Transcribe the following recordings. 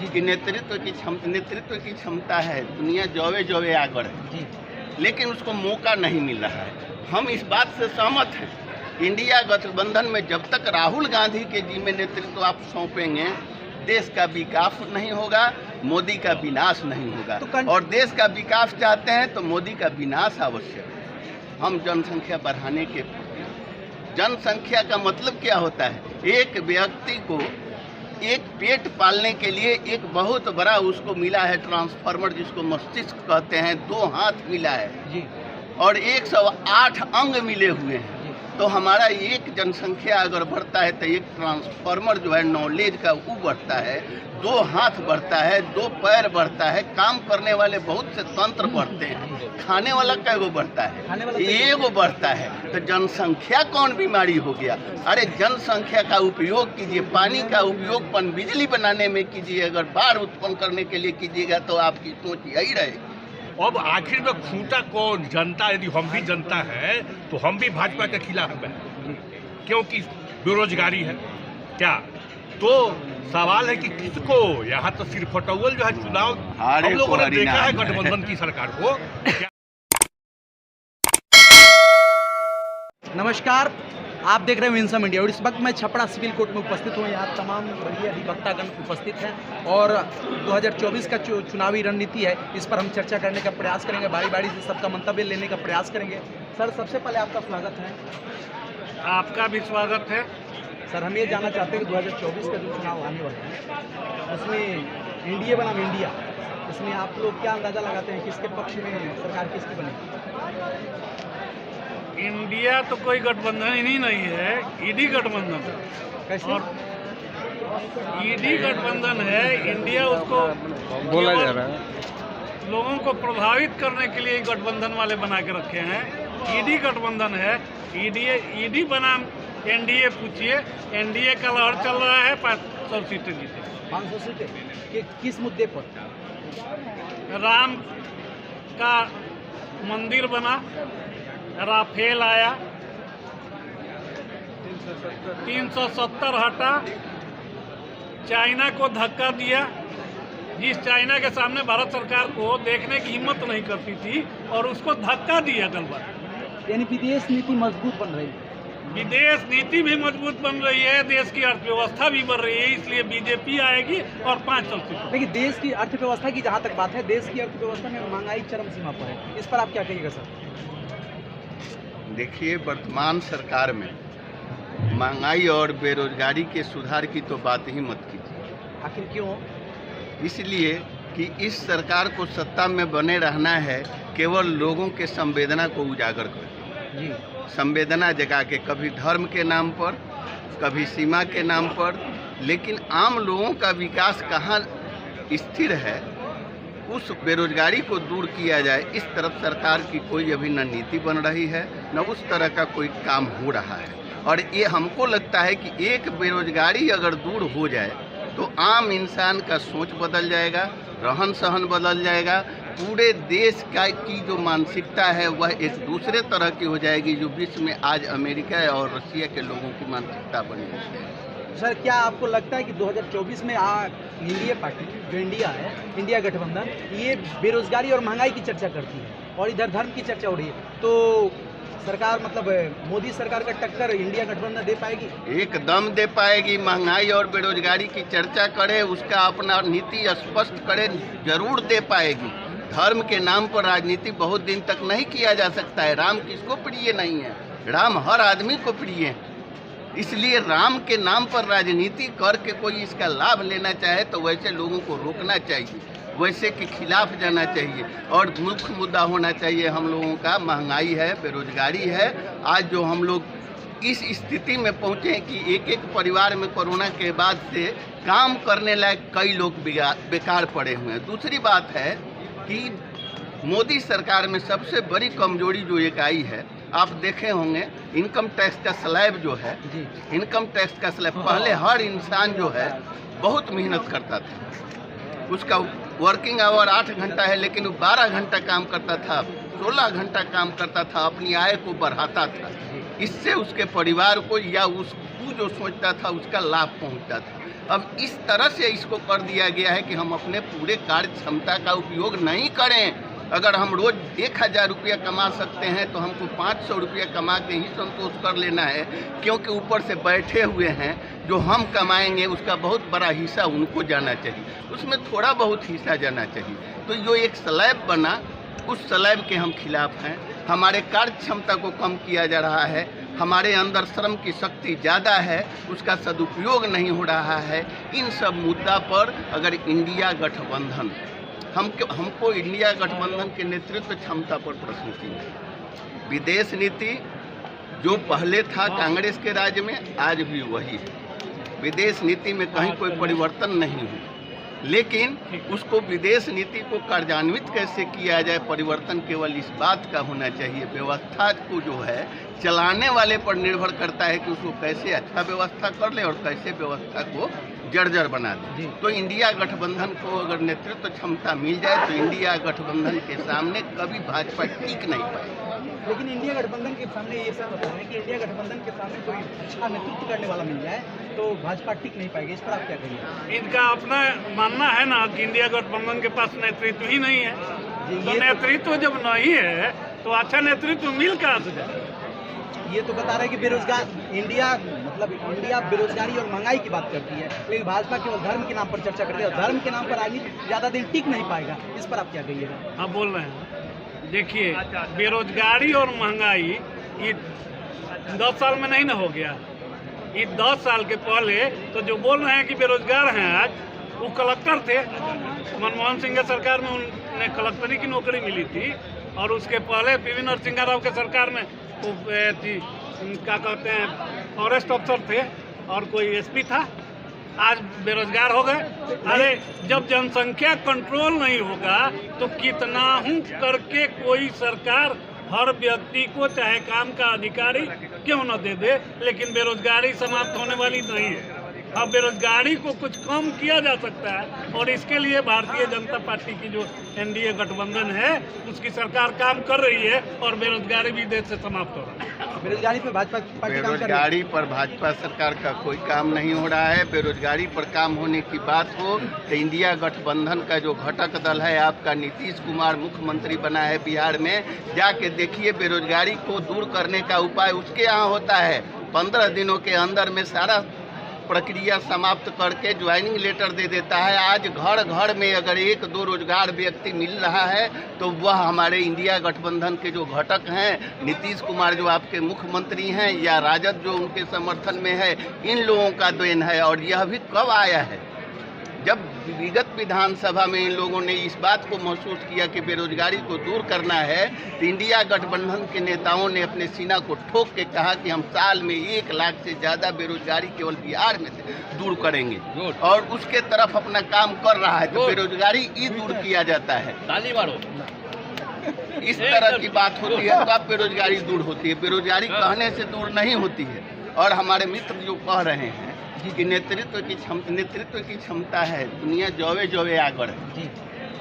कि नेतृत्व की क्षमता है, दुनिया जोवे जोवे आगे है, लेकिन उसको मौका नहीं मिल रहा है। हम इस बात से सहमत हैं, इंडिया गठबंधन में जब तक राहुल गांधी के जिम्मे नेतृत्व आप सौंपेंगे, देश का विकास नहीं होगा, मोदी का विनाश नहीं होगा। और देश का विकास चाहते हैं तो मोदी का विनाश आवश्यक है। हम जनसंख्या बढ़ाने के, जनसंख्या का मतलब क्या होता है? एक व्यक्ति को एक पेट पालने के लिए एक बहुत बड़ा उसको मिला है ट्रांसफार्मर, जिसको मस्तिष्क कहते हैं, 2 हाथ मिला है जी, और 108 अंग मिले हुए हैं। तो हमारा एक जनसंख्या अगर बढ़ता है तो एक ट्रांसफार्मर जो है नॉलेज का वो बढ़ता है, 2 हाथ बढ़ता है, 2 पैर बढ़ता है, काम करने वाले बहुत से तंत्र बढ़ते हैं, खाने वाला कैगो बढ़ता है, एगो बढ़ता है। तो जनसंख्या कौन बीमारी हो गया? अरे जनसंख्या का उपयोग कीजिए, पानी का उपयोग बिजली बनाने में कीजिए, अगर बाढ़ उत्पन्न करने के लिए कीजिएगा तो आपकी सोच यही रहेगी। अब आखिर में खूंटा कौन? जनता। यदि हम भी जनता है तो हम भी भाजपा के खिलाफ हैं, क्योंकि बेरोजगारी है क्या। तो सवाल है कि किसको, यहाँ तो सिर्फ फटौल जो है चुनाव हम लोगों ने देखा है गठबंधन की सरकार को। नमस्कार, आप देख रहे हैं विंसम इंडिया और इस वक्त मैं छपरा सिविल कोर्ट में उपस्थित हूँ। यहाँ तमाम बड़े अधिवक्तागण उपस्थित हैं और 2024 का चुनावी रणनीति है, इस पर हम चर्चा करने का प्रयास करेंगे, बारी बारी से सबका मंतव्य लेने का प्रयास करेंगे। सर, सबसे पहले आपका स्वागत है। आपका भी स्वागत है। सर, हम ये जानना चाहते हैं कि 2024 का जो चुनाव आने वाला है उसमें एनडीए बनाम इंडिया, इसमें आप लोग क्या अंदाज़ा लगाते हैं, किसके पक्ष में सरकार किसकी बनेगी? इंडिया तो कोई गठबंधन ही नहीं है, ईडी गठबंधन है। कैसे? और ईडी गठबंधन है, इंडिया उसको बोला जा रहा है, लोगों को प्रभावित करने के लिए गठबंधन वाले बना के रखे हैं। ईडी गठबंधन है, ईडी बनाम एनडीए पूछिए, एनडीए का लहर चल रहा है, 500 सीटें जीते। 500 सीटें किस मुद्दे पर? राम का मंदिर बना, राफेल आया, 370 हटा, चाइना को धक्का दिया, जिस चाइना के सामने भारत सरकार को देखने की हिम्मत नहीं करती थी और उसको धक्का दिया कल बार। यानी विदेश नीति मजबूत बन रही है। विदेश नीति भी मजबूत बन रही है, देश की अर्थव्यवस्था भी बढ़ रही है, इसलिए बीजेपी आएगी और 500 सीटें। लेकिन देश की अर्थव्यवस्था की जहाँ तक बात है, देश की अर्थव्यवस्था में महंगाई चरम सीमा पर है, इस पर आप क्या कहिएगा सर? देखिए, वर्तमान सरकार में महंगाई और बेरोजगारी के सुधार की तो बात ही मत कीजिए। आखिर क्यों? इसलिए कि इस सरकार को सत्ता में बने रहना है, केवल लोगों के संवेदना को उजागर कर जी, संवेदना जगा के, कभी धर्म के नाम पर, कभी सीमा के नाम पर, लेकिन आम लोगों का विकास कहाँ स्थिर है, उस बेरोजगारी को दूर किया जाए, इस तरफ सरकार की कोई अभी न नीति बन रही है, न उस तरह का कोई काम हो रहा है। और ये हमको लगता है कि एक बेरोजगारी अगर दूर हो जाए तो आम इंसान का सोच बदल जाएगा, रहन सहन बदल जाएगा, पूरे देश का की जो मानसिकता है वह एक दूसरे तरह की हो जाएगी, जो विश्व में आज अमेरिका और रशिया के लोगों की मानसिकता बनी हुई है। सर, क्या आपको लगता है कि 2024 में इंडिया पार्टी जो इंडिया है, इंडिया गठबंधन, ये बेरोजगारी और महंगाई की चर्चा करती है और इधर धर्म की चर्चा हो रही है, तो सरकार मतलब मोदी सरकार का टक्कर इंडिया गठबंधन दे पाएगी? एकदम दे पाएगी। महंगाई और बेरोजगारी की चर्चा करे, उसका अपना नीति स्पष्ट करे, जरूर दे पाएगी। धर्म के नाम पर राजनीति बहुत दिन तक नहीं किया जा सकता है। राम किसको प्रिय नहीं है? राम हर आदमी को प्रिय है। इसलिए राम के नाम पर राजनीति करके कोई इसका लाभ लेना चाहे तो वैसे लोगों को रोकना चाहिए, वैसे के खिलाफ जाना चाहिए। और मुख्य मुद्दा होना चाहिए हम लोगों का महंगाई है, बेरोजगारी है। आज जो हम लोग इस स्थिति में पहुँचे हैं कि एक एक परिवार में कोरोना के बाद से काम करने लायक कई लोग बेकार पड़े हुए हैं। दूसरी बात है कि मोदी सरकार में सबसे बड़ी कमजोरी जो एक आई है, आप देखे होंगे, इनकम टैक्स का स्लैब जो है, इनकम टैक्स का स्लैब, पहले हर इंसान जो है बहुत मेहनत करता था, उसका वर्किंग आवर 8 घंटा है, लेकिन वो 12 घंटा काम करता था, 16 घंटा काम करता था, अपनी आय को बढ़ाता था। इससे उसके परिवार को या वो जो सोचता था उसका लाभ पहुंचता था। अब इस तरह से इसको कर दिया गया है कि हम अपने पूरे कार्य क्षमता का उपयोग नहीं करें। अगर हम रोज 1000 रुपया कमा सकते हैं तो हमको 500 रुपया कमा के ही संतोष कर लेना है, क्योंकि ऊपर से बैठे हुए हैं जो हम कमाएंगे उसका बहुत बड़ा हिस्सा उनको जाना चाहिए, उसमें थोड़ा बहुत हिस्सा जाना चाहिए। तो जो एक स्लैब बना उस स्लैब के हम खिलाफ हैं। हमारे कार्य क्षमता को कम किया जा रहा है, हमारे अंदर श्रम की शक्ति ज़्यादा है, उसका सदुपयोग नहीं हो रहा है। इन सब मुद्दा पर अगर इंडिया गठबंधन हमको इंडिया गठबंधन के नेतृत्व क्षमता पर प्रश्न चिन्ह। विदेश नीति जो पहले था कांग्रेस के राज में आज भी वही है। विदेश नीति में कहीं कोई परिवर्तन नहीं हुआ, लेकिन उसको विदेश नीति को कार्यान्वित कैसे किया जाए, परिवर्तन केवल इस बात का होना चाहिए। व्यवस्था को जो है चलाने वाले पर निर्भर करता है कि उसको कैसे अच्छा व्यवस्था कर ले और कैसे व्यवस्था को जर्जर बना दे। तो इंडिया गठबंधन को अगर नेतृत्व क्षमता मिल जाए तो इंडिया गठबंधन के सामने कभी भाजपा टिक नहीं पाएगी। लेकिन इंडिया गठबंधन के सामने ये सब होता है कि इंडिया गठबंधन के सामने कोई अच्छा नेतृत्व करने वाला मिल जाए तो भाजपा टिक नहीं पाएगी। इस पर आप क्या कहिए? इनका अपना मानना है ना कि इंडिया गठबंधन के पास नेतृत्व ही नहीं है। तो नेतृत्व जब नहीं है तो अच्छा नेतृत्व मिल कहाँ से जाए? ये तो बता रहे हैं कि बेरोजगार इंडिया बेरोजगारी और महंगाई की बात करती है, लेकिन भाजपा केवल धर्म के नाम पर चर्चा करती है और धर्म के नाम पर राजनीति ज़्यादा दिन टिक नहीं पाएगा। इस पर आप क्या कहिएगा? हाँ, बोल रहे हैं। देखिए, बेरोजगारी और महंगाई ये 10 साल में नहीं ना हो गया। ये 10 साल के पहले तो जो बोल रहे हैं कि बेरोजगार हैं आज, वो कलेक्टर थे। मनमोहन सिंह की सरकार में उन्हें कलेक्टरी की नौकरी मिली थी, और उसके पहले पीवी नरसिंह राव के सरकार में वो क्या कहते हैं फॉरेस्ट अफसर थे और कोई एसपी था। आज बेरोजगार हो गए। अरे जब जनसंख्या कंट्रोल नहीं होगा तो कितना हूँ करके कोई सरकार हर व्यक्ति को चाहे काम का अधिकारी क्यों न दे दे, लेकिन बेरोजगारी समाप्त होने वाली नहीं है। अब बेरोजगारी को कुछ कम किया जा सकता है, और इसके लिए भारतीय जनता पार्टी की जो एनडीए गठबंधन है उसकी सरकार काम कर रही है, और बेरोजगारी भी देश से समाप्त हो रहा है। बेरोजगारी पर भाजपा पार्टी बेरोजगारी पर भाजपा सरकार का कोई काम नहीं हो रहा है। बेरोजगारी पर काम होने की बात हो तो इंडिया गठबंधन का जो घटक दल है आपका नीतीश कुमार मुख्यमंत्री बना है बिहार में, जाके देखिए बेरोजगारी को दूर करने का उपाय उसके यहाँ होता है। 15 दिनों के अंदर में सारा प्रक्रिया समाप्त करके ज्वाइनिंग लेटर दे देता है। आज घर घर में अगर 1-2 रोजगार व्यक्ति मिल रहा है तो वह हमारे इंडिया गठबंधन के जो घटक हैं, नीतीश कुमार जो आपके मुख्यमंत्री हैं या राजद जो उनके समर्थन में है, इन लोगों का देन है। और यह भी कब आया है? जब विगत विधानसभा में इन लोगों ने इस बात को महसूस किया कि बेरोजगारी को दूर करना है, तो इंडिया गठबंधन के नेताओं ने अपने सीना को ठोक के कहा कि हम साल में 1 लाख से ज़्यादा बेरोजगारी केवल बिहार में से दूर करेंगे, और उसके तरफ अपना काम कर रहा है। तो बेरोजगारी ही दूर किया जाता है। ताली मारो। इस तरह की बात होती है तब बेरोजगारी दूर होती है। बेरोजगारी कहने से दूर नहीं होती है। और हमारे मित्र जो कह रहे हैं कि नेतृत्व की क्षमता है, दुनिया जौवे आगे है,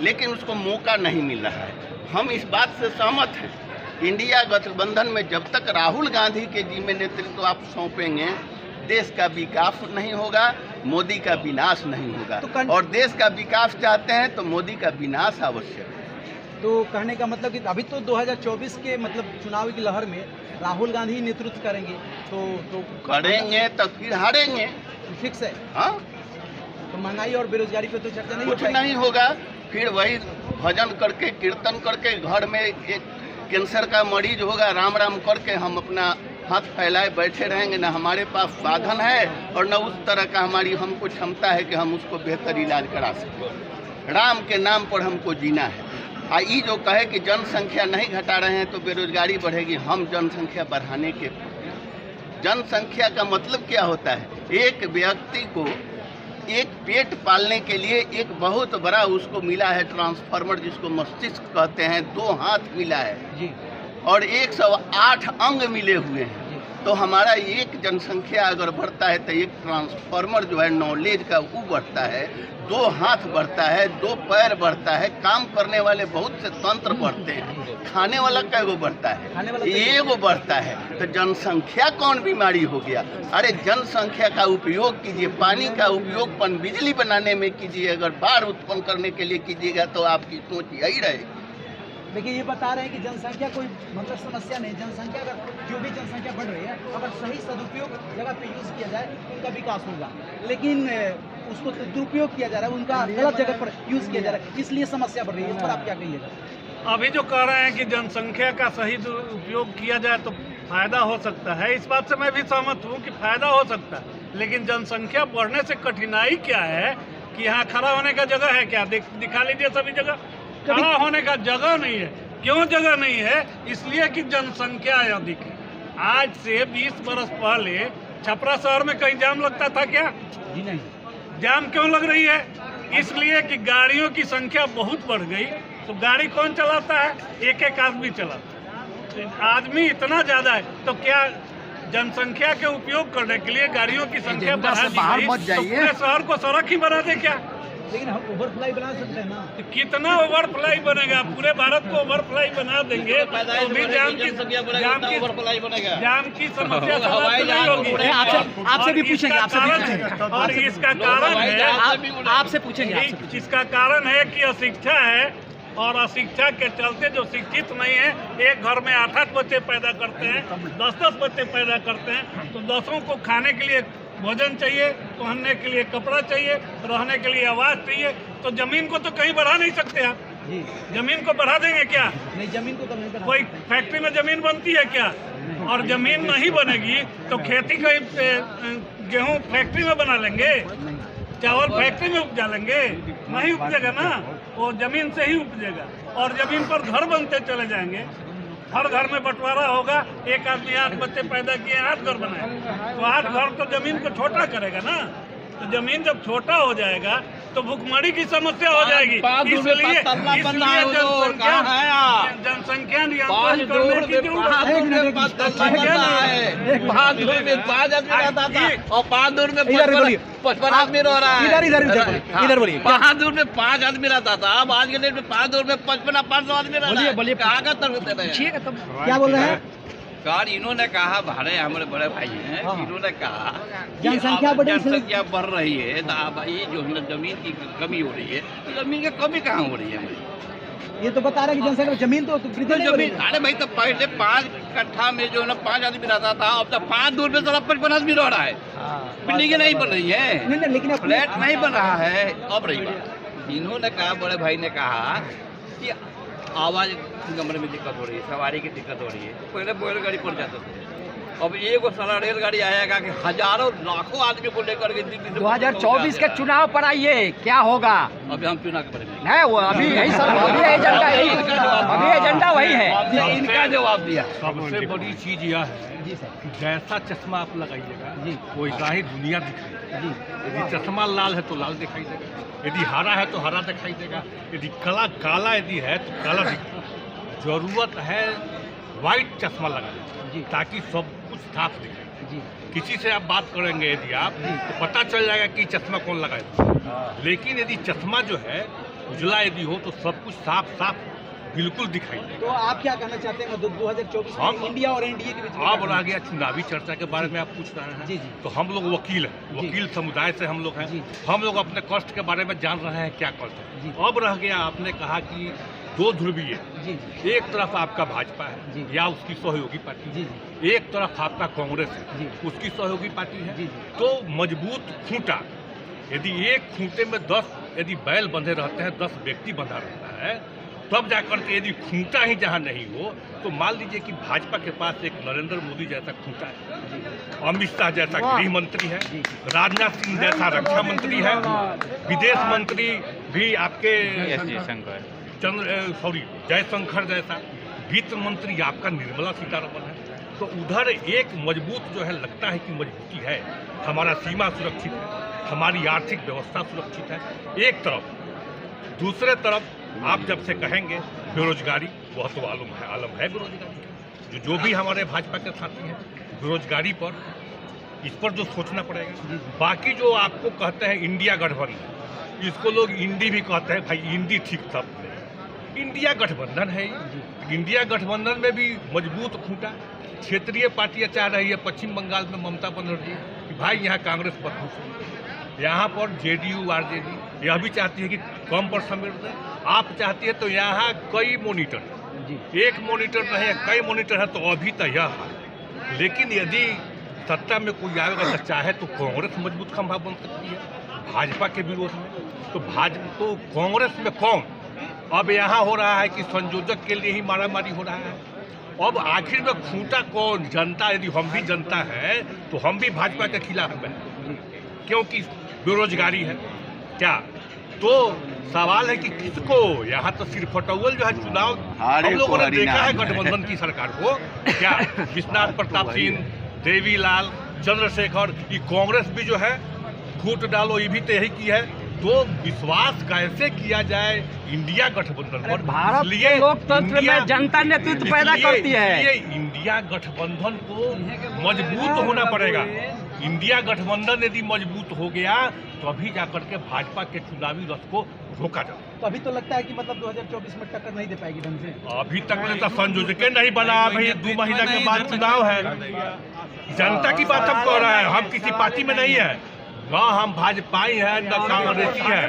लेकिन उसको मौका नहीं मिल रहा है। हम इस बात से सहमत हैं। इंडिया गठबंधन में जब तक राहुल गांधी के जिम्मे नेतृत्व आप सौंपेंगे, देश का विकास नहीं होगा, मोदी का विनाश नहीं होगा। और देश का विकास चाहते हैं तो मोदी का विनाश आवश्यक है। तो कहने का मतलब कि अभी तो 2024 के मतलब चुनाव की लहर में राहुल गांधी नेतृत्व करेंगे, तो करेंगे तो फिर हारेंगे, फिक्स है। हाँ, तो महंगाई और बेरोजगारी पे तो चर्चा नहीं कुछ नहीं होगा। फिर वही भजन करके कीर्तन करके घर में एक कैंसर का मरीज होगा, राम राम करके हम अपना हाथ फैलाए बैठे रहेंगे। ना हमारे पास साधन है और न उस तरह का हमको क्षमता है कि हम उसको बेहतर इलाज करा सकें। राम के नाम पर हमको जीना है। ये जो कहे कि जनसंख्या नहीं घटा रहे हैं तो बेरोजगारी बढ़ेगी, हम जनसंख्या बढ़ाने के। जनसंख्या का मतलब क्या होता है? एक व्यक्ति को एक पेट पालने के लिए एक बहुत बड़ा उसको मिला है ट्रांसफार्मर, जिसको मस्तिष्क कहते हैं, 2 हाथ मिला है जी, और 108 अंग मिले हुए हैं। तो हमारा एक जनसंख्या अगर बढ़ता है तो एक ट्रांसफार्मर जो है नॉलेज का वो बढ़ता है, 2 हाथ बढ़ता है, 2 पैर बढ़ता है, काम करने वाले बहुत से तंत्र बढ़ते हैं। खाने वाला कैगो बढ़ता खाने है, वाला एगो बढ़ता है। तो जनसंख्या कौन बीमारी हो गया? अरे जनसंख्या का उपयोग कीजिए, पानी का उपयोग बिजली बनाने में कीजिए, अगर बाढ़ उत्पन्न करने के लिए कीजिएगा तो आपकी सोच यही रहेगी। लेकिन ये बता रहे हैं कि जनसंख्या कोई मतलब समस्या नहीं, जनसंख्या अगर जो भी जनसंख्या बढ़ रही है अगर सही सदुपयोग जगह पे यूज़ किया जाए तो उनका विकास होगा, लेकिन उसको दुरुपयोग किया जा रहा है, उनका गलत जगह पर यूज़ किया जा रहा है, इसलिए समस्या बढ़ रही है। इस पर आप क्या कहिएगा? अभी जो कह रहे हैं कि जनसंख्या का सही उपयोग किया जाए तो फायदा हो सकता है, इस बात से मैं भी सहमत हूँ कि फायदा हो सकता है, लेकिन जनसंख्या बढ़ने से कठिनाई क्या है कि यहाँ खड़ा होने का जगह है क्या? दिखा लीजिए सभी जगह खड़ा होने का जगह नहीं है। क्यों जगह नहीं है? इसलिए कि जनसंख्या अधिक है। आज से 20 बरस पहले छपरा शहर में कहीं जाम लगता था क्या? जी नहीं। जाम क्यों लग रही है? इसलिए कि गाड़ियों की संख्या बहुत बढ़ गई। तो गाड़ी कौन चलाता है? एक एक आदमी चलाता है। आदमी इतना ज्यादा है तो क्या जनसंख्या के उपयोग करने के लिए गाड़ियों की संख्या बढ़ा दी गई तो पूरे शहर को सड़क ही बना दे क्या? लेकिन हम ओवरफ्लाई बना सकते हैं ना। तो कितना ओवरफ्लाई बनेगा? पूरे भारत को ओवरफ्लाई बना देंगे तो भी जाम की समस्या नहीं होगी। आपसे भी पूछेंगे, और इसका कारण है, आपसे पूछेंगे, इसका कारण है कि अशिक्षा है, और अशिक्षा के चलते जो शिक्षित नहीं है एक घर में 8-8 बच्चे पैदा करते हैं, 10-10 बच्चे पैदा करते हैं, तो 10 को खाने के लिए भोजन चाहिए, पहनने के लिए कपड़ा चाहिए, रहने के लिए आवास चाहिए। तो जमीन को तो कहीं बढ़ा नहीं सकते आप। जमीन को बढ़ा देंगे क्या? नहीं, जमीन को तो नहीं बढ़ा। कोई फैक्ट्री में जमीन बनती है क्या? और जमीन नहीं बनेगी तो खेती कहीं गेहूं फैक्ट्री में बना लेंगे, चावल फैक्ट्री में उपजा लेंगे? नहीं उपजेगा ना, वो जमीन से ही उपजेगा। और जमीन पर घर बनते चले जाएंगे, हर घर में बंटवारा होगा। एक आदमी 8 बच्चे पैदा किए, 8 घर बनाए, तो 8 घर तो जमीन को छोटा करेगा ना। तो जमीन जब छोटा हो जाएगा तो भुखमरी की समस्या हो जाएगी। इसलिए जनसंख्या नियंत्रण करने की और 5 दूर में 55 आदमी रह रहा है। इधर बोलिए। 5 दूर में 5 आदमी रहता था, अब आज के डेट में 5 दूर में 55-500 आदमी रह रहा है। बोलिए कहाँ का तर्क दे रहे हैं? क्या बोल रहे हैं? कार इन्होंने कहा, भाड़े हमारे बड़े भाई हैं, इन्होंने कहा जनसंख्या बढ़ रही है तो अब ये जो जमीन की कमी हो रही है, तो जमीन की कमी कहाँ हो रही है? ये तो बता रहे हैं कि जनसंख्या जमीन तो जमीन, अरे भाई तो पहले 5 कट्ठा में जो ना 5 आदमी रहता था, अब तो 5 दूर में सारा 55 आदमी रह रहा है। बिल्डिंग नहीं बन रही है, लेकिन फ्लैट नहीं बन रहा है। अब रही बात, इन्होंने कहा, बड़े भाई ने कहा कि आवाज कमरे में दिक्कत हो रही है, सवारी की दिक्कत हो रही है। पहले बैलगाड़ी पड़ जाते थे, अब एक सारा रेलगाड़ी आएगा कि हजारों लाखों आदमी को लेकर के 2024 के चुनाव पर आइए, क्या होगा? अभी हम चुनाव के बारे में है वो अभी यही सब अभी एजेंडा अभी एजेंडा वही है। इनका जवाब दिया। सबसे बड़ी चीज यह है कि जैसा चश्मा आप लगाइएगा वैसा ही दुनिया दिखाई। यदि चश्मा लाल है तो लाल दिखाई देगा, यदि हरा है तो हरा दिखाई देगा, यदि काला यदि है तो काला दिखाई। जरूरत है व्हाइट चश्मा लगाने ताकि सब कुछ साफ दिखे। किसी से आप बात करेंगे यदि आप तो पता चल जाएगा कि चश्मा कौन लगाए। लेकिन यदि चश्मा जो है उजला यदि हो तो सब कुछ साफ बिल्कुल दिखाई देगा। तो आप क्या कहना चाहते हैं 2024 में इंडिया और एनडीए के बीच में? आप आ गया चुनावी चर्चा के बारे में आप पूछ रहे हैं। जी। तो हम लोग वकील हैं, वकील समुदाय से हम लोग हैं। हम लोग अपने कष्ट के बारे में जान रहे हैं क्या कष्ट है। अब रह गया, आपने कहा कि 2 ध्रुवीय, एक तरफ आपका भाजपा है या उसकी सहयोगी पार्टी, एक तरफ आपका कांग्रेस है उसकी सहयोगी पार्टी है। तो मजबूत खूंटा, यदि एक खूंटे में 10 यदि बैल बंधे रहते हैं, 10 व्यक्ति बंधा रहता है, तब जाकर के यदि खूंटा ही जहाँ नहीं हो तो मान लीजिए कि भाजपा के पास एक नरेंद्र मोदी जैसा खूंटा है, अमित शाह जैसा गृह मंत्री है, राजनाथ सिंह जैसा रक्षा मंत्री है, विदेश मंत्री भी आपके जयशंकर जैसा, वित्त मंत्री आपका निर्मला सीतारमण है। तो उधर एक मजबूत जो है लगता है कि मजबूती है, हमारा सीमा सुरक्षित है, हमारी आर्थिक व्यवस्था सुरक्षित है एक तरफ। दूसरे तरफ आप जब से कहेंगे बेरोजगारी, वह तो आलम है बेरोजगारी। जो भी हमारे भाजपा के साथी हैं बेरोजगारी पर, इस पर जो सोचना पड़ेगा। बाकी जो आपको कहते हैं इंडिया गठबंधन, इसको लोग इंडी भी कहते हैं। भाई इंडी ठीक शब्द नहीं, इंडिया गठबंधन है ये। इंडिया गठबंधन में भी मजबूत खूंटा क्षेत्रीय पार्टियां चाह रही है, पश्चिम बंगाल में ममता बनर्जी कि भाई यहाँ कांग्रेस पर खुश हो, यहाँ पर जेडीयू आरजेडी यह भी चाहती है कि कम पर समेट दें। आप चाहती है तो यहाँ कई मोनीटर, एक मोनीटर नहीं है कई मोनीटर है, तो अभी तो यह है। लेकिन यदि सत्ता में कोई आएगा तो चाहे तो कांग्रेस मजबूत खंभा बन सकती है भाजपा के विरोध में। तो भाजपा तो कांग्रेस में कौन, अब यहाँ हो रहा है कि संयोजक के लिए ही मारामारी हो रहा है। अब आखिर में खूंटा कौन, जनता। यदि हम भी जनता है तो हम भी भाजपा के खिलाफ हैं, क्योंकि बेरोजगारी है क्या। तो सवाल है कि किसको, यहाँ तो सिर्फ फटौल जो है चुनाव हम लोगों ने देखा है गठबंधन की सरकार को क्या, विश्वनाथ प्रताप सिंह, देवीलाल, चंद्रशेखर, ये कांग्रेस भी जो है फूट डालो ये भी तो यही की है। तो विश्वास कैसे किया जाए इंडिया गठबंधन पर। भारत के लोकतंत्र में जनता नेतृत्व पैदा करती है। इंडिया गठबंधन को मजबूत होना पड़ेगा। इंडिया गठबंधन यदि मजबूत हो गया तो अभी जाकर के भाजपा के चुनावी रथ को रोका जाए। तो अभी तो लगता है कि मतलब 2024 में टक्कर नहीं दे पाएगी ढंग से। अभी तक तो संयोजक नहीं बना, अभी 2 महीना के बाद चुनाव है। जनता की बात हम कह रहे हैं, हम किसी पार्टी में नहीं है, न हम भाजपाई हैं न कांग्रेसी है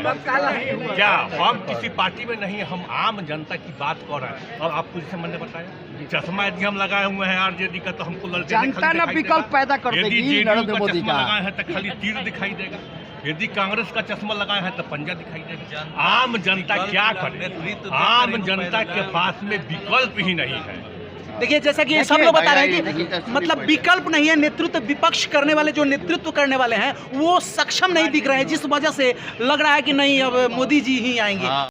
क्या, हम किसी पार्टी में नहीं है, हम आम जनता की बात कर रहे हैं। और आपको जैसे मैंने बताया चश्मा यदि हम लगाए हुए हैं आरजेडी का तो हमको ललटेन जनता ने विकल्प पैदा कर यदि देगी जेडीयू नरेंद्र का मोदी चश्मा का। लगाए हैं तो खाली तीर दिखाई देगा, यदि कांग्रेस का चश्मा लगाए हैं तो पंजा दिखाई देगा। आम जनता क्या करे, आम जनता के पास में विकल्प ही नहीं है। देखिए जैसा कि ये सब लोग बता रहे हैं कि मतलब विकल्प नहीं है, नेतृत्व विपक्ष करने वाले जो नेतृत्व करने वाले हैं वो सक्षम नहीं दिख रहे हैं, जिस वजह से लग रहा है कि नहीं अब मोदी जी ही आएंगे।